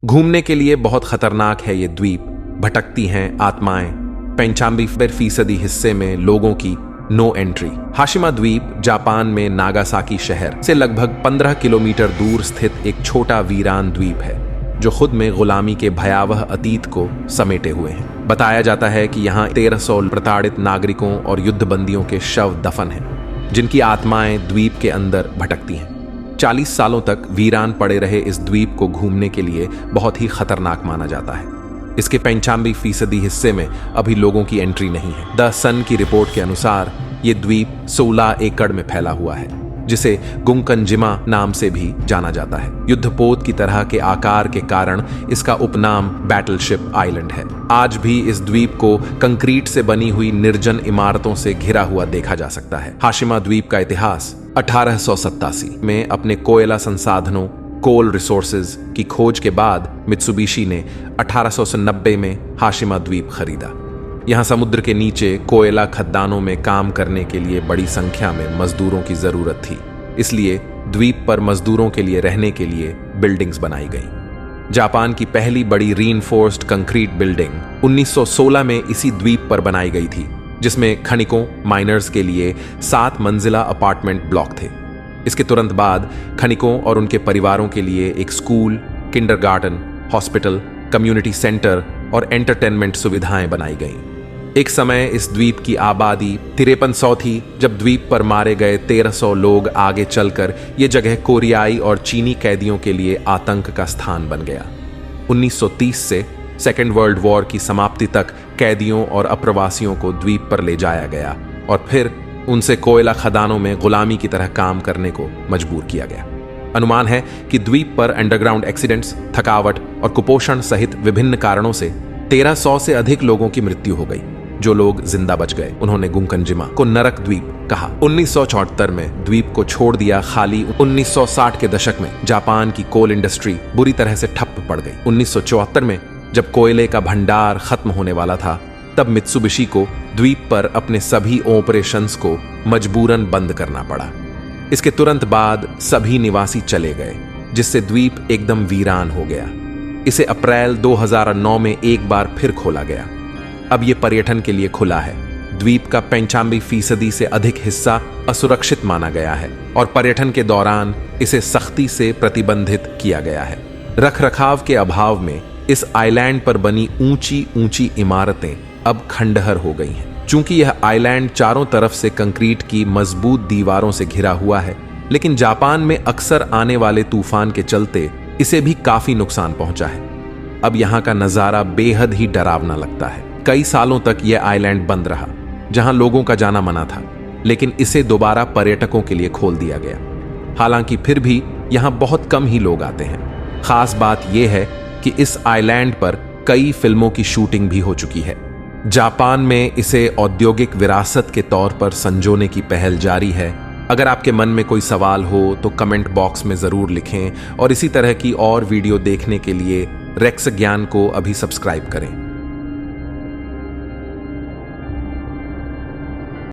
घूमने के लिए बहुत खतरनाक है ये द्वीप। भटकती हैं आत्माएं। 95% हिस्से में लोगों की नो एंट्री। हाशिमा द्वीप जापान में नागासाकी शहर से लगभग 15 किलोमीटर दूर स्थित एक छोटा वीरान द्वीप है जो खुद में गुलामी के भयावह अतीत को समेटे हुए हैं। बताया जाता है कि यहाँ 1300 प्रताड़ित नागरिकों और युद्धबंदियों के शव दफन हैं, जिनकी आत्माएं द्वीप के अंदर भटकती हैं। 40 सालों तक वीरान पड़े रहे इस द्वीप को घूमने के लिए बहुत ही खतरनाक माना जाता है। इसके 95% हिस्से में अभी लोगों की एंट्री नहीं है। द सन की रिपोर्ट के अनुसार ये द्वीप 16 एकड़ में फैला हुआ है, जिसे गुंकनजिमा नाम से भी जाना जाता है। युद्धपोत की तरह के आकार के कारण इसका उपनाम बैटलशिप आइलैंड है। आज भी इस द्वीप को कंक्रीट से बनी हुई निर्जन इमारतों से घिरा हुआ देखा जा सकता है। हाशिमा द्वीप का इतिहास 1887 में अपने कोयला संसाधनों कोल रिसोर्सेज की खोज के बाद मित्सुबिशी ने 1890 में हाशिमा द्वीप खरीदा। यहाँ समुद्र के नीचे कोयला खदानों में काम करने के लिए बड़ी संख्या में मजदूरों की जरूरत थी, इसलिए द्वीप पर मजदूरों के लिए रहने के लिए बिल्डिंग्स बनाई गई। जापान की पहली बड़ी रीइंफोर्स्ड कंक्रीट बिल्डिंग 1916 में इसी द्वीप पर बनाई गई थी, जिसमें खनिकों माइनर्स के लिए 7 मंजिला अपार्टमेंट ब्लॉक थे। इसके तुरंत बाद खनिकों और उनके परिवारों के लिए एक school, kindergarten, hospital, community centre और एंटरटेनमेंट सुविधाएं बनाई गईं। एक समय इस द्वीप की आबादी 5300 थी, जब द्वीप पर मारे गए 1300 लोग आगे चलकर यह जगह कोरियाई और चीनी कैदियों के लिए आतंक का स्थान बन गया। 1930 से सेकेंड वर्ल्ड वॉर की समाप्ति तक कैदियों और अप्रवासियों को द्वीप पर ले जाया गया और फिर उनसे कोयला खदानों में गुलामी की तरह काम करने को मजबूर किया गया। अनुमान है कि द्वीप पर अंडरग्राउंड एक्सीडेंट्स, थकावट और कुपोषण सहित विभिन्न कारणों से 1300 से अधिक लोगों की मृत्यु हो गई। जो लोग जिंदा बच गए उन्होंने गुंकनजिमा को नरक द्वीप कहा। 1974 में द्वीप को छोड़ दिया खाली। 1960 के दशक में जापान की कोल इंडस्ट्री बुरी तरह से ठप पड़ गई। 1974 में जब कोयले का भंडार खत्म होने वाला था, तब मित्सुबिशी को द्वीप पर अपने सभी ऑपरेशंस को मजबूरन बंद करना पड़ा। इसके तुरंत बाद सभी निवासी चले गए, जिससे द्वीप एकदम वीरान हो गया। इसे अप्रैल 2009 में एक बार फिर खोला गया। अब यह पर्यटन के लिए खुला है। द्वीप का 95% से अधिक हिस्सा असुरक्षित माना गया है और पर्यटन के दौरान इसे सख्ती से प्रतिबंधित किया गया है। रखरखाव के अभाव में इस आइलैंड पर बनी ऊंची ऊंची इमारतें अब खंडहर हो गई हैं। चूंकि यह आइलैंड चारों तरफ से कंक्रीट की मजबूत दीवारों से घिरा हुआ है, लेकिन जापान में अक्सर आने वाले तूफान के चलते इसे भी काफी नुकसान पहुंचा है। अब यहाँ का नजारा बेहद ही डरावना लगता है। कई सालों तक यह आइलैंड बंद रहा, जहां लोगों का जाना मना था, लेकिन इसे दोबारा पर्यटकों के लिए खोल दिया गया। हालांकि फिर भी यहां बहुत कम ही लोग आते हैं। खास बात यह है कि इस आइलैंड पर कई फिल्मों की शूटिंग भी हो चुकी है। जापान में इसे औद्योगिक विरासत के तौर पर संजोने की पहल जारी है। अगर आपके मन में कोई सवाल हो तो कमेंट बॉक्स में जरूर लिखें और इसी तरह की और वीडियो देखने के लिए रेक्स ज्ञान को अभी सब्सक्राइब करें।